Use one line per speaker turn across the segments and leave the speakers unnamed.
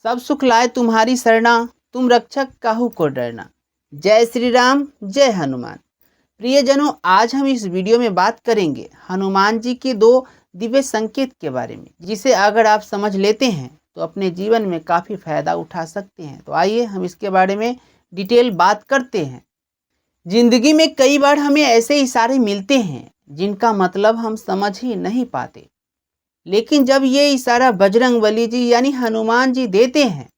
सब सुख लाए तुम्हारी शरणा, तुम रक्षक काहू को डरना। जय श्री राम, जय हनुमान। प्रियजनों, आज हम इस वीडियो में बात करेंगे हनुमान जी के दो दिव्य संकेत के बारे में, जिसे अगर आप समझ लेते हैं तो अपने जीवन में काफ़ी फायदा उठा सकते हैं। तो आइए हम इसके बारे में डिटेल बात करते हैं। जिंदगी में कई बार हमें ऐसे इशारे मिलते हैं जिनका मतलब हम समझ ही नहीं पाते, लेकिन जब ये इशारा बजरंगबली जी यानी हनुमान जी देते हैं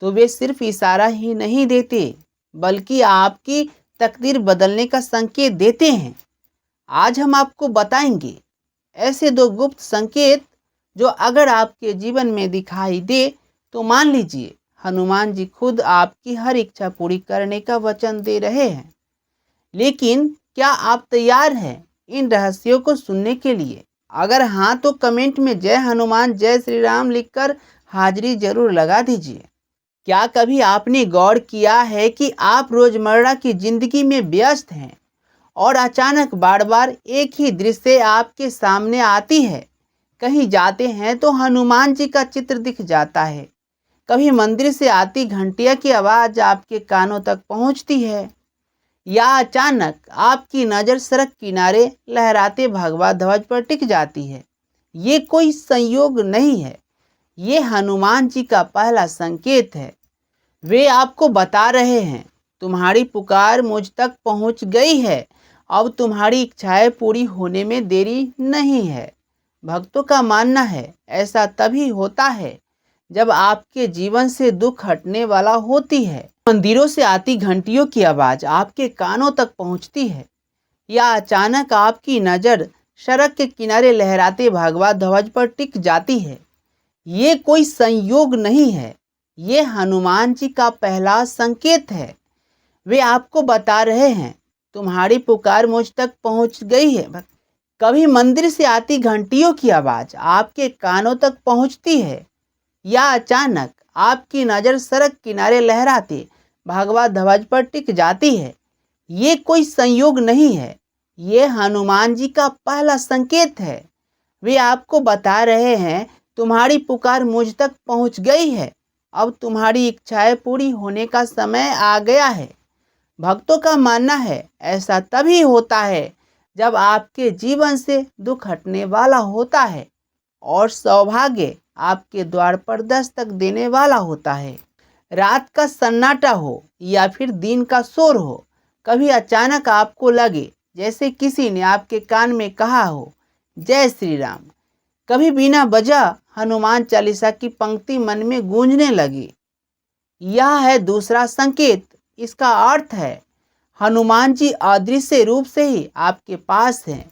तो वे सिर्फ इशारा ही नहीं देते, बल्कि आपकी तकदीर बदलने का संकेत देते हैं। आज हम आपको बताएंगे ऐसे दो गुप्त संकेत जो अगर आपके जीवन में दिखाई दे तो मान लीजिए हनुमान जी खुद आपकी हर इच्छा पूरी करने का वचन दे रहे हैं। लेकिन क्या आप तैयार हैं इन रहस्यों को सुनने के लिए? अगर हाँ तो कमेंट में जय हनुमान जय श्री राम लिखकर हाजिरी जरूर लगा दीजिए। क्या कभी आपने गौर किया है कि आप रोजमर्रा की जिंदगी में व्यस्त हैं और अचानक बार बार एक ही दृश्य आपके सामने आती है? कहीं जाते हैं तो हनुमान जी का चित्र दिख जाता है, कभी मंदिर से आती घंटिया की आवाज़ आपके कानों तक पहुंचती है, या अचानक आपकी नज़र सड़क किनारे लहराते भगवा ध्वज पर टिक जाती है। ये कोई संयोग नहीं है, ये हनुमान जी का पहला संकेत है। वे आपको बता रहे हैं तुम्हारी पुकार मुझ तक पहुंच गई है, अब तुम्हारी इच्छाएं पूरी होने में देरी नहीं है। भक्तों का मानना है ऐसा तभी होता है जब आपके जीवन से दुख हटने वाला होती है, मंदिरों से आती घंटियों की आवाज़ आपके कानों तक पहुंचती है, या अचानक आपकी नज़र सड़क के किनारे लहराते भगवा ध्वज पर टिक जाती है। ये कोई संयोग नहीं है, ये हनुमान जी का पहला संकेत है। वे आपको बता रहे हैं तुम्हारी पुकार मुझ तक पहुंच गई है। कभी मंदिर से आती घंटियों की आवाज़ आपके कानों तक पहुंचती है, या अचानक आपकी नज़र सड़क किनारे लहराते भगवा ध्वज पर टिक जाती है। ये कोई संयोग नहीं है, ये हनुमान जी का पहला संकेत है। वे आपको बता रहे हैं तुम्हारी पुकार मुझ तक पहुंच गई है, अब तुम्हारी इच्छाएं पूरी होने का समय आ गया है। भक्तों का मानना है ऐसा तभी होता है जब आपके जीवन से दुख हटने वाला होता है और सौभाग्य आपके द्वार पर दस्तक देने वाला होता है। रात का सन्नाटा हो या फिर दिन का शोर हो, कभी अचानक आपको लगे जैसे किसी ने आपके कान में कहा हो जय श्री राम। कभी बिना वजह हनुमान चालीसा की पंक्ति मन में गूंजने लगी। यह है दूसरा संकेत। इसका अर्थ है हनुमान जी अदृश्य रूप से ही आपके पास हैं।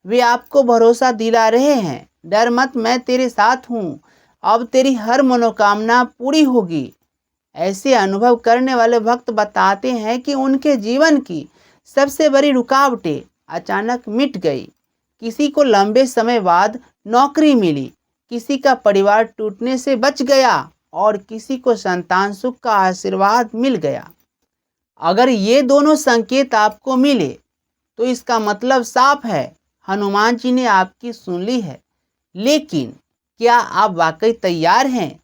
वे आपको भरोसा दिला रहे हैं, डर मत, मैं तेरे साथ हूँ, अब तेरी हर मनोकामना पूरी होगी। ऐसे अनुभव करने वाले भक्त बताते हैं कि उनके जीवन की सबसे बड़ी रुकावटें अचानक मिट गई। किसी को लंबे समय बाद नौकरी मिली, किसी का परिवार टूटने से बच गया और किसी को संतान सुख का आशीर्वाद मिल गया। अगर ये दोनों संकेत आपको मिले तो इसका मतलब साफ है, हनुमान जी ने आपकी सुन ली है। लेकिन क्या आप वाकई तैयार हैं?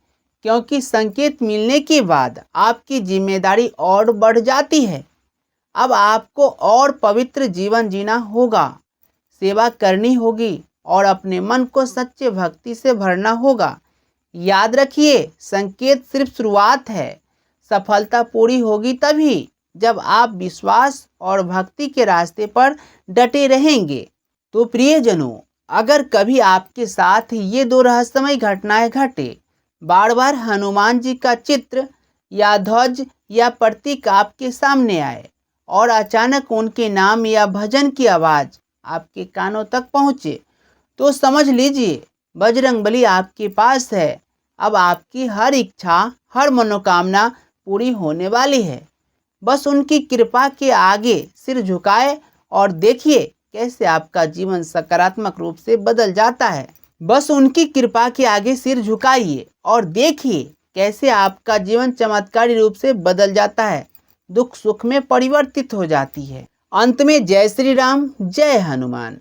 क्योंकि संकेत मिलने के बाद आपकी जिम्मेदारी और बढ़ जाती है। अब आपको और पवित्र जीवन जीना होगा, सेवा करनी होगी और अपने मन को सच्चे भक्ति से भरना होगा। याद रखिए, संकेत सिर्फ शुरुआत है। सफलता पूरी होगी तभी जब आप विश्वास और भक्ति के रास्ते पर डटे रहेंगे। तो प्रियजनों, अगर कभी आपके साथ ये दो रहस्यमय घटनाएं घटे, बार बार हनुमान जी का चित्र या ध्वज या प्रतीक आपके सामने आए और अचानक उनके नाम या भजन की आवाज़ आपके कानों तक पहुँचे, तो समझ लीजिए बजरंगबली आपके पास है। अब आपकी हर इच्छा, हर मनोकामना पूरी होने वाली है। बस उनकी कृपा के आगे सिर झुकाए और देखिए कैसे आपका जीवन सकारात्मक रूप से बदल जाता है। बस उनकी कृपा के आगे सिर झुकाइए और देखिए कैसे आपका जीवन चमत्कारी रूप से बदल जाता है, दुख सुख में परिवर्तित हो जाती है। अंत में जय श्री राम, जय हनुमान।